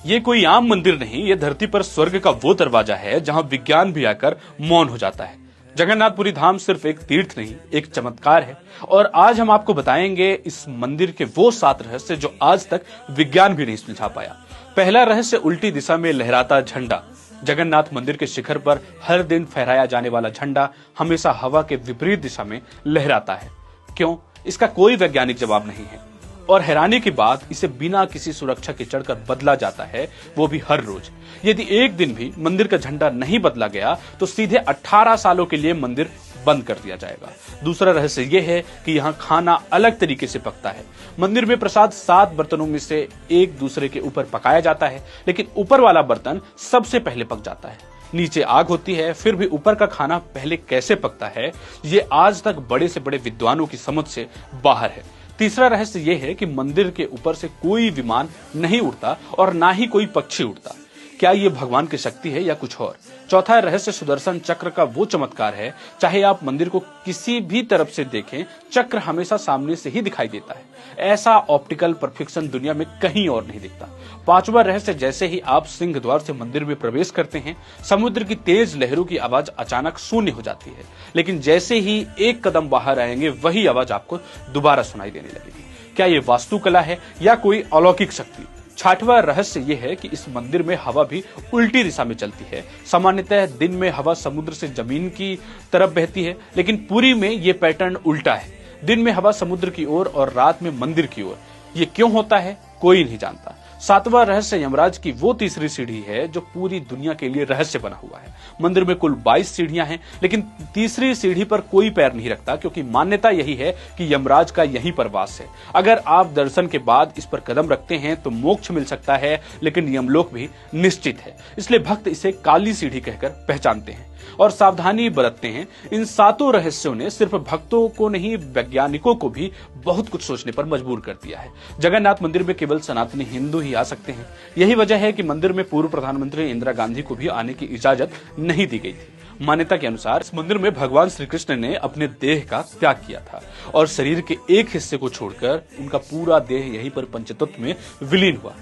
ये कोई आम मंदिर नहीं, ये धरती पर स्वर्ग का वो दरवाजा है जहां विज्ञान भी आकर मौन हो जाता है। जगन्नाथपुरी धाम सिर्फ एक तीर्थ नहीं, एक चमत्कार है। और आज हम आपको बताएंगे इस मंदिर के वो 7 रहस्य जो आज तक विज्ञान भी नहीं सुलझा पाया। पहला रहस्य, उल्टी दिशा में लहराता झंडा। जगन्नाथ मंदिर के शिखर पर हर दिन फहराया जाने वाला झंडा हमेशा हवा के विपरीत दिशा में लहराता है। क्यों? इसका कोई वैज्ञानिक जवाब नहीं है। और हैरानी की बात, इसे बिना किसी सुरक्षा के चढ़कर बदला जाता है, वो भी हर रोज। यदि एक दिन भी मंदिर का झंडा नहीं बदला गया तो सीधे 18 सालों के लिए मंदिर बंद कर दिया जाएगा। दूसरा रहस्य ये है कि यहाँ खाना अलग तरीके से पकता है। मंदिर में प्रसाद 7 बर्तनों में से एक दूसरे के ऊपर पकाया जाता है, लेकिन ऊपर वाला बर्तन सबसे पहले पक जाता है। नीचे आग होती है, फिर भी ऊपर का खाना पहले कैसे पकता है, ये आज तक बड़े से बड़े विद्वानों की समझ से बाहर है। तीसरा रहस्य यह है कि मंदिर के ऊपर से कोई विमान नहीं उड़ता और ना ही कोई पक्षी उड़ता। क्या ये भगवान की शक्ति है या कुछ और? चौथा रहस्य, सुदर्शन चक्र का वो चमत्कार है, चाहे आप मंदिर को किसी भी तरफ से देखें, चक्र हमेशा सामने से ही दिखाई देता है। ऐसा ऑप्टिकल परफेक्शन दुनिया में कहीं और नहीं दिखता। पांचवा रहस्य, जैसे ही आप सिंह द्वार से मंदिर में प्रवेश करते हैं, समुद्र की तेज लहरों की आवाज अचानक शून्य हो जाती है, लेकिन जैसे ही एक कदम बाहर आएंगे वही आवाज आपको दोबारा सुनाई देने लगेगी। क्या ये वास्तुकला है या कोई अलौकिक शक्ति? छठवां रहस्य यह है कि इस मंदिर में हवा भी उल्टी दिशा में चलती है। सामान्यतः दिन में हवा समुद्र से जमीन की तरफ बहती है, लेकिन पुरी में यह पैटर्न उल्टा है। दिन में हवा समुद्र की ओर और रात में मंदिर की ओर। ये क्यों होता है, कोई नहीं जानता। सातवां रहस्य, यमराज की वो तीसरी सीढ़ी है जो पूरी दुनिया के लिए रहस्य बना हुआ है। मंदिर में कुल 22 सीढ़ियां हैं, लेकिन तीसरी सीढ़ी पर कोई पैर नहीं रखता, क्योंकि मान्यता यही है कि यमराज का यहीं पर वास है। अगर आप दर्शन के बाद इस पर कदम रखते हैं तो मोक्ष मिल सकता है, लेकिन यमलोक भी निश्चित है। इसलिए भक्त इसे काली सीढ़ी कहकर पहचानते हैं और सावधानी बरतते हैं। इन 7 रहस्यों ने सिर्फ भक्तों को नहीं, वैज्ञानिकों को भी बहुत कुछ सोचने पर मजबूर कर दिया है। जगन्नाथ मंदिर में केवल सनातनी हिंदू ही आ सकते हैं। यही वजह है कि मंदिर में पूर्व प्रधानमंत्री इंदिरा गांधी को भी आने की इजाजत नहीं दी गई थी। मान्यता के अनुसार इस मंदिर में भगवान श्री कृष्ण ने अपने देह का त्याग किया था और शरीर के एक हिस्से को छोड़कर उनका पूरा देह यहीं पर पंचतत्व में विलीन हुआ।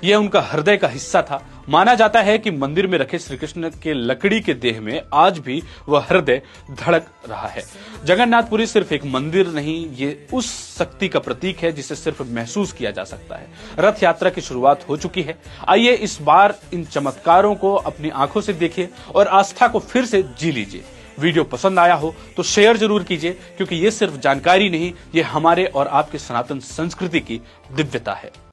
यह उनका हृदय का हिस्सा था। माना जाता है कि मंदिर में रखे श्री कृष्ण के लकड़ी के देह में आज भी वह हृदय धड़क रहा है। जगन्नाथपुरी सिर्फ एक मंदिर नहीं, ये उस शक्ति का प्रतीक है जिसे सिर्फ महसूस किया जा सकता है। रथ यात्रा की शुरुआत हो चुकी है। आइए इस बार इन चमत्कारों को अपनी आंखों से देखिए और आस्था को फिर से जी लीजिए। वीडियो पसंद आया हो तो शेयर जरूर कीजिए, क्योंकि ये सिर्फ जानकारी नहीं, ये हमारे और आपके सनातन संस्कृति की दिव्यता है।